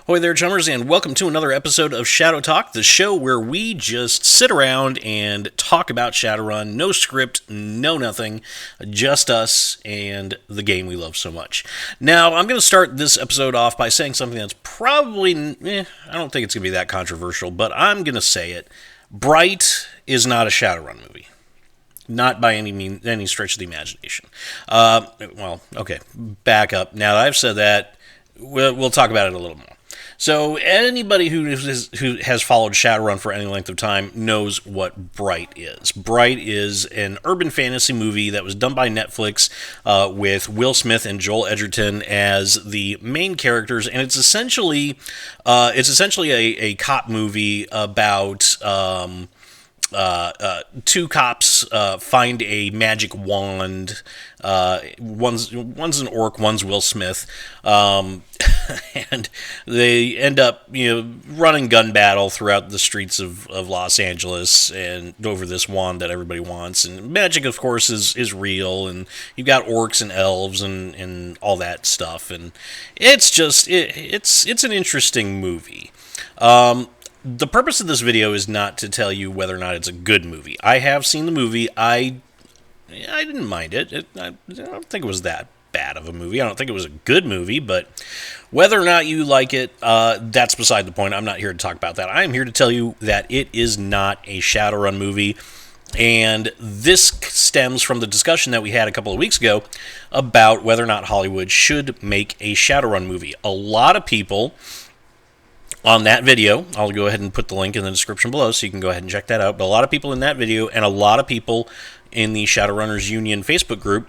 Ahoy there, chummers, and welcome to another episode of Shadow Talk, the show where we just sit around and talk about Shadowrun. No script, no nothing, just us and the game we love so much. Now, I'm going to start this episode off by saying something that's probably, I don't think it's going to be that controversial, but I'm going to say it. Bright is not a Shadowrun movie. Not by any stretch of the imagination. Okay, back up. Now that I've said that, we'll talk about it a little more. So anybody who has followed Shadowrun for any length of time knows what Bright is. Bright is an urban fantasy movie that was done by Netflix with Will Smith and Joel Edgerton as the main characters, and it's essentially a cop movie about two cops find a magic wand. One's an orc, one's Will Smith, and they end up running gun battle throughout the streets of Los Angeles and over this wand that everybody wants. And magic, of course, is real, and you've got orcs and elves and all that stuff. And it's just it's an interesting movie. The purpose of this video is not to tell you whether or not it's a good movie. I have seen the movie. I didn't mind it. I don't think it was that bad of a movie. I don't think it was a good movie, but whether or not you like it, that's beside the point. I'm not here to talk about that. I'm here to tell you that it is not a Shadowrun movie, and this stems from the discussion that we had a couple of weeks ago about whether or not Hollywood should make a Shadowrun movie. A lot of people on that video, I'll go ahead and put the link in the description below so you can go ahead and check that out, but a lot of people in that video and a lot of people in the Shadowrunners Union Facebook group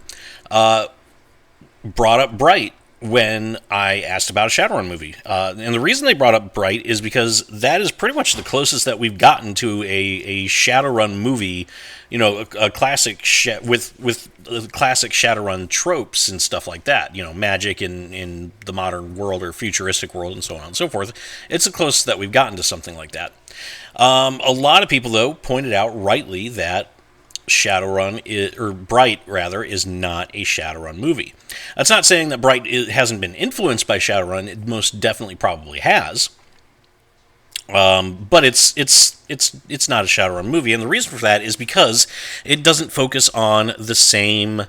brought up Bright when I asked about a Shadowrun movie. And the reason they brought up Bright is because that is pretty much the closest that we've gotten to a Shadowrun movie, a classic with classic Shadowrun tropes and stuff like that, magic in the modern world or futuristic world and so on and so forth. It's the closest that we've gotten to something like that. A lot of people, though, pointed out rightly that Bright is not a Shadowrun movie. That's not saying that Bright hasn't been influenced by Shadowrun. It most definitely probably has. But it's not a Shadowrun movie, and the reason for that is because it doesn't focus on the same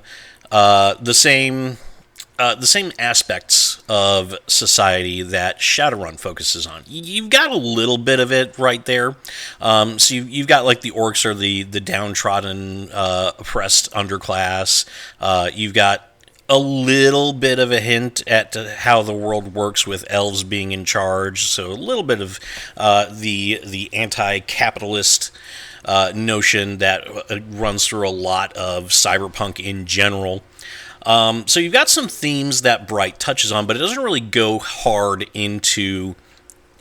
aspects of society that Shadowrun focuses on. You've got a little bit of it right there. So you've got like the orcs or the downtrodden, oppressed underclass. You've got a little bit of a hint at how the world works with elves being in charge. So a little bit of the anti-capitalist notion that runs through a lot of cyberpunk in general. So you've got some themes that Bright touches on, but it doesn't really go hard into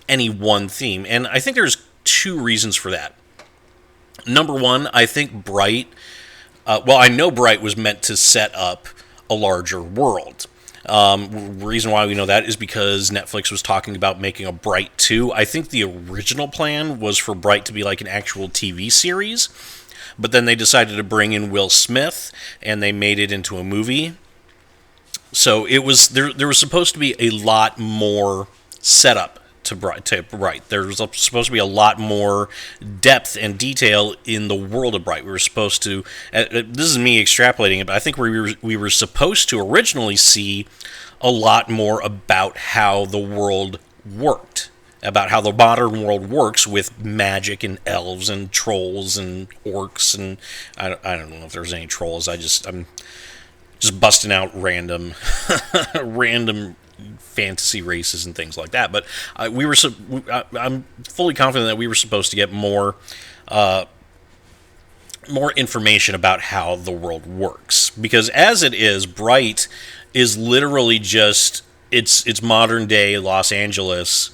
any one theme. And I think there's two reasons for that. Number one, I think I know Bright was meant to set up a larger world. Reason why we know that is because Netflix was talking about making a Bright 2. I think the original plan was for Bright to be like an actual TV series. But then they decided to bring in Will Smith, and they made it into a movie. So it was there was supposed to be a lot more setup to Bright. There was supposed to be a lot more depth and detail in the world of Bright. We were supposed to. This is me extrapolating it, but I think we were supposed to originally see a lot more about how the world worked. About how the modern world works with magic and elves and trolls and orcs and I don't know if there's any trolls. I'm just busting out random fantasy races and things like that. But I'm fully confident that we were supposed to get more information about how the world works, because as it is, Bright is literally just it's modern day Los Angeles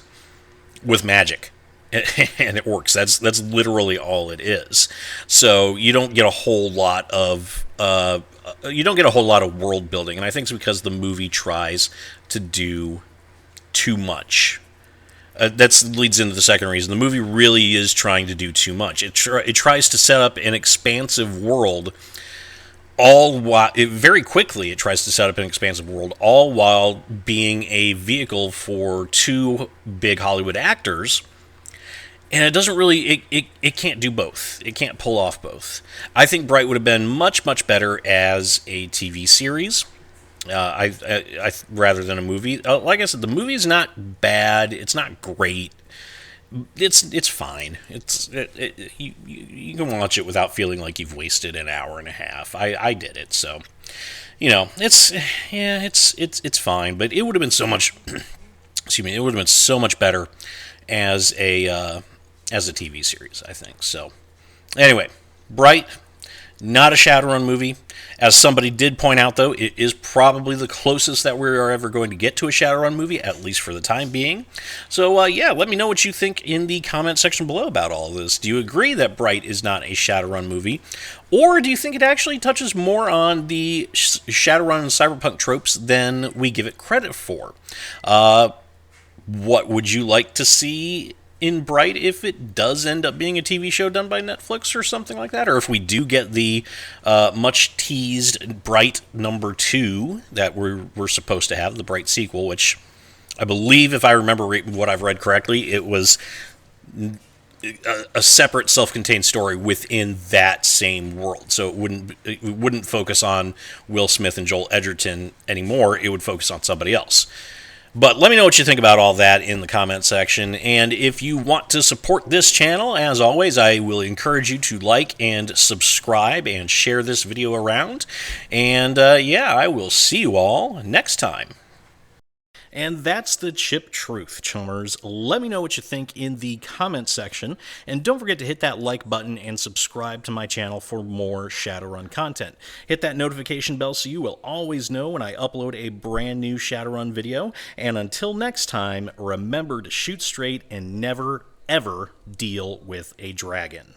with magic and orcs. That's literally all it is. So you don't get a whole lot of world building, and I think it's because the movie tries to do too much. That leads into the second reason. The movie really is trying to do too much. It tries to set up an expansive world all while very quickly it tries to set up an expansive world, all while being a vehicle for two big Hollywood actors. And it doesn't really, it can't do both. It can't pull off both. I think Bright would have been much, much better as a TV series. Rather than a movie. Like I said, the movie's not bad. It's not great. It's fine. You can watch it without feeling like you've wasted an hour and a half. I did it, so it's fine. But it would have been so much. Excuse me. It would have been so much better as a TV series, I think. So anyway, Bright, not a Shadowrun movie. As somebody did point out, though, it is probably the closest that we are ever going to get to a Shadowrun movie, at least for the time being. So, let me know what you think in the comment section below about all of this. Do you agree that Bright is not a Shadowrun movie? Or do you think it actually touches more on the Shadowrun and cyberpunk tropes than we give it credit for? What would you like to see in Bright if it does end up being a TV show done by Netflix or something like that? Or if we do get the much teased Bright #2 that we're supposed to have, the Bright sequel, which I believe, if I remember what I've read correctly, it was a separate self-contained story within that same world. So it wouldn't focus on Will Smith and Joel Edgerton anymore. It would focus on somebody else. But let me know what you think about all that in the comment section. And if you want to support this channel, as always, I will encourage you to like and subscribe and share this video around. And I will see you all next time. And that's the chip truth, chummers. Let me know what you think in the comment section, and don't forget to hit that like button and subscribe to my channel for more Shadowrun content. Hit that notification bell so you will always know when I upload a brand new Shadowrun video, and until next time, remember to shoot straight and never, ever deal with a dragon.